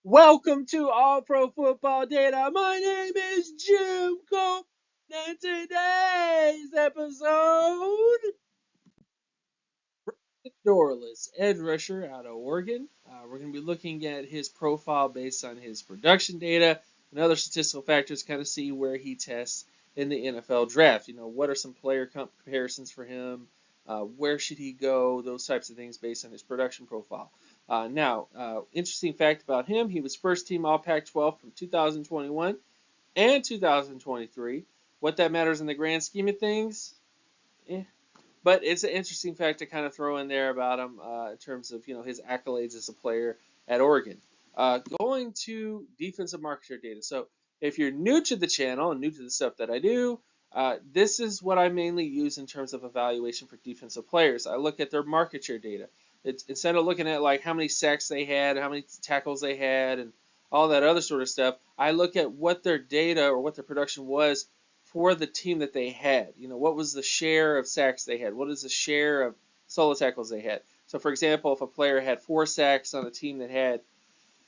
Welcome to All Pro Football Data. My name is Jim Cope, and today's episode, Dorlus, edge rusher out of Oregon. We're going to be looking at his profile based on his production data and other statistical factors, kind of see where he tests in the NFL draft. What are some player comparisons for him? Where should he go? Those types of things based on his production profile. Interesting fact about him, he was first team All Pac-12 from 2021 and 2023. What that matters in the grand scheme of things, eh, but it's an interesting fact to kind of throw in there about him in terms of his accolades as a player at Oregon. Going to defensive market share data. So if you're new to the channel and new to the stuff that I do, this is what I mainly use in terms of evaluation for defensive players. I look at their market share data. Instead of looking at like how many sacks they had, how many tackles they had, and all that other sort of stuff, I look at what their data or what their production was for the team that they had. What was the share of sacks they had? What is the share of solo tackles they had? So, for example, if a player had 4 sacks on a team that had,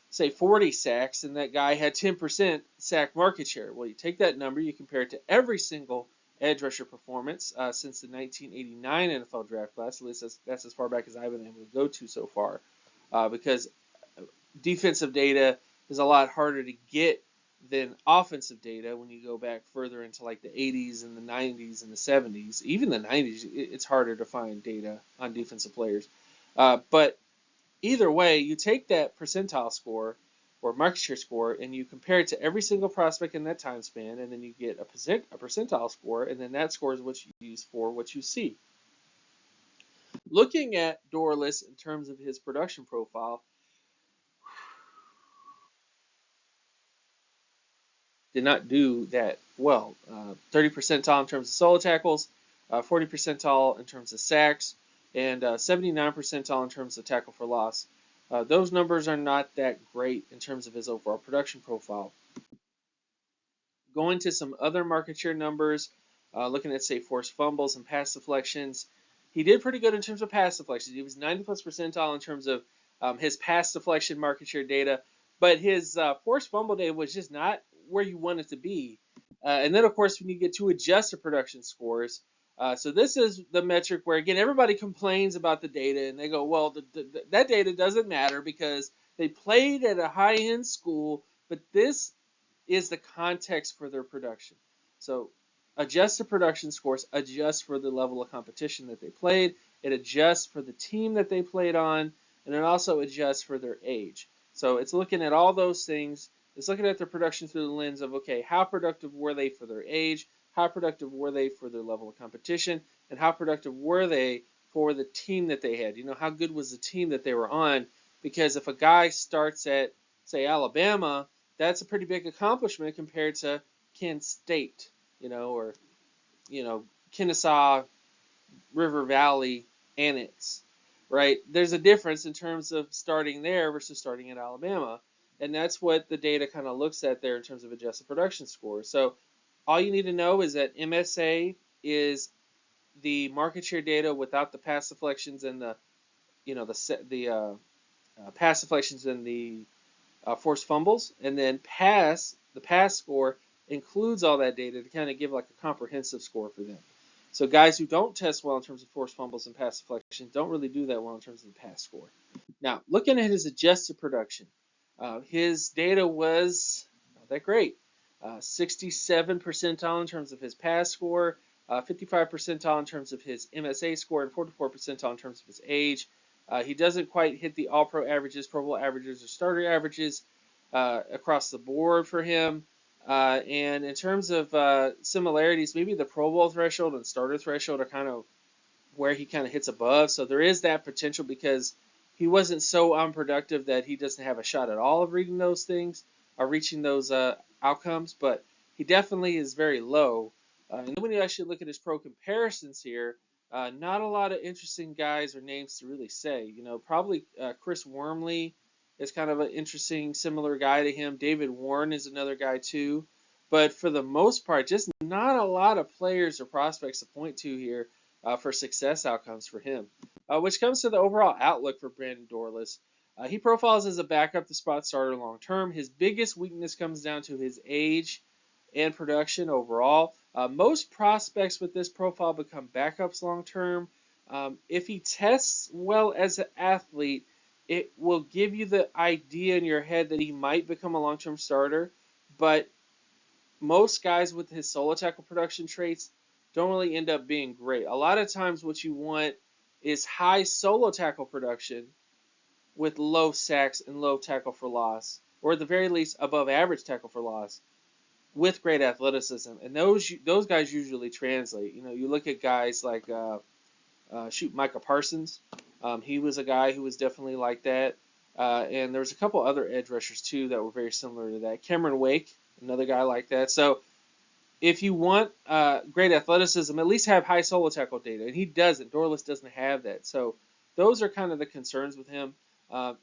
say, 40 sacks, and that guy had 10% sack market share, well, you take that number, you compare it to every single edge rusher performance since the 1989 NFL draft class. At least that's as far back as I've been able to go to so far, because defensive data is a lot harder to get than offensive data when you go back further into like the 80s and the 90s and the 70s. Even the 90s, it's harder to find data on defensive players. But either way, you take that percentile score or market share score and you compare it to every single prospect in that time span, and then you get a percentile score, and then that score is what you use for what you see. Looking at Dorlus in terms of his production profile, did not do that well. 30 percentile in terms of solo tackles, 40 percentile in terms of sacks, and 79 percentile in terms of tackle for loss. Those numbers are not that great in terms of his overall production profile. Going to some other market share numbers, looking at, say, forced fumbles and pass deflections, he did pretty good in terms of pass deflections. He was 90 plus percentile in terms of his pass deflection market share data, but his forced fumble data was just not where you want it to be. And then, of course, when you get to adjusted production scores, so this is the metric where, again, everybody complains about the data, and they go, well, that data doesn't matter because they played at a high-end school, but this is the context for their production. So adjusted production scores adjust for the level of competition that they played. It adjusts for the team that they played on, and it also adjusts for their age. So it's looking at all those things. It's looking at their production through the lens of, okay, how productive were they for their age? How productive were they for their level of competition? And how productive were they for the team that they had? How good was the team that they were on? Because if a guy starts at, say, Alabama, that's a pretty big accomplishment compared to Kent State, or Kennesaw River Valley Annex, right? There's a difference in terms of starting there versus starting at Alabama, and that's what the data kind of looks at there in terms of adjusted production score. So all you need to know is that MSA is the market share data without the pass deflections and the pass deflections and the forced fumbles, and then the pass score includes all that data to kind of give like a comprehensive score for them. So guys who don't test well in terms of forced fumbles and pass deflection don't really do that well in terms of the pass score. Now, looking at his adjusted production, his data was not that great. 67 percentile in terms of his pass score, 55 percentile in terms of his MSA score, and 44 percentile in terms of his age. He doesn't quite hit the all-pro averages, Pro Bowl averages, or starter averages across the board for him. And in terms of similarities, maybe the Pro Bowl threshold and starter threshold are kind of where he kind of hits above. So there is that potential because he wasn't so unproductive that he doesn't have a shot at all of reading those things or reaching those outcomes. But he definitely is very low. And then when you actually look at his pro comparisons here, not a lot of interesting guys or names to really say. Probably Chris Wormley is kind of an interesting, similar guy to him. David Warren is another guy too. But for the most part, just not a lot of players or prospects to point to here for success outcomes for him. Which comes to the overall outlook for Brandon Dorlus. He profiles as a backup to spot starter long term. His biggest weakness comes down to his age and production overall. Most prospects with this profile become backups long term. If he tests well as an athlete, it will give you the idea in your head that he might become a long term starter. But most guys with his solo tackle production traits don't really end up being great. A lot of times, what you want is high solo tackle production with low sacks and low tackle for loss, or at the very least above average tackle for loss, with great athleticism. And those guys usually translate. You know, you look at guys like Micah Parsons. He was a guy who was definitely like that. And there was a couple other edge rushers too that were very similar to that. Cameron Wake, another guy like that. So if you want great athleticism, at least have high solo tackle data, and he doesn't. Dorlus doesn't have that. So those are kind of the concerns with him. I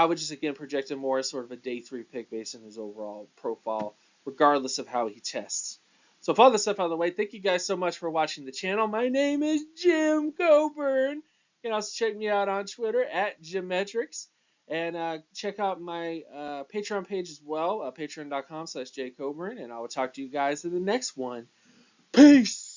would just again project him more as sort of a day 3 pick based on his overall profile, regardless of how he tests. So with all this stuff out of the way, thank you guys so much for watching the channel. My name is Jim Coburn. You can also check me out on Twitter at Jimmetrics. And check out my Patreon page as well, patreon.com/jcoburn. And I will talk to you guys in the next one. Peace!